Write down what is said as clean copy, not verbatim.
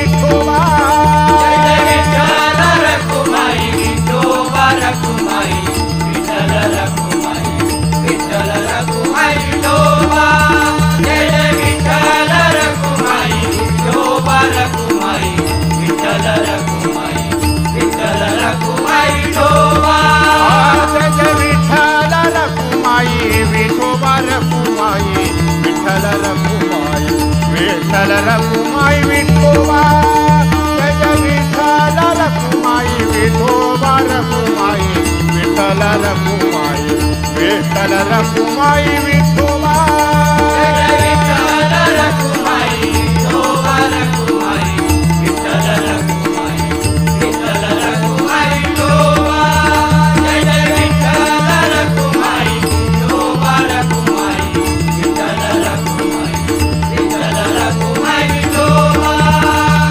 Vithoba Jai Vitthal Rakhumai Vithoba Rakhumai Vitthal Rakhumai Vitthal Rakhumai Vithoba Jai Vitthal Rakhumai Vithoba Rakhumai Vitthal Rakhumai Vitthal Rakhumai Vithoba Jai Vitthal Rakhumai Vithoba Rakhumai Vitthal Rakhumai Vitthal Rakhumai Vithoba Jai Vitthal Rakhumai Vithoba Rakhumai Vitthal Rakhumai Vitthal Rakhumai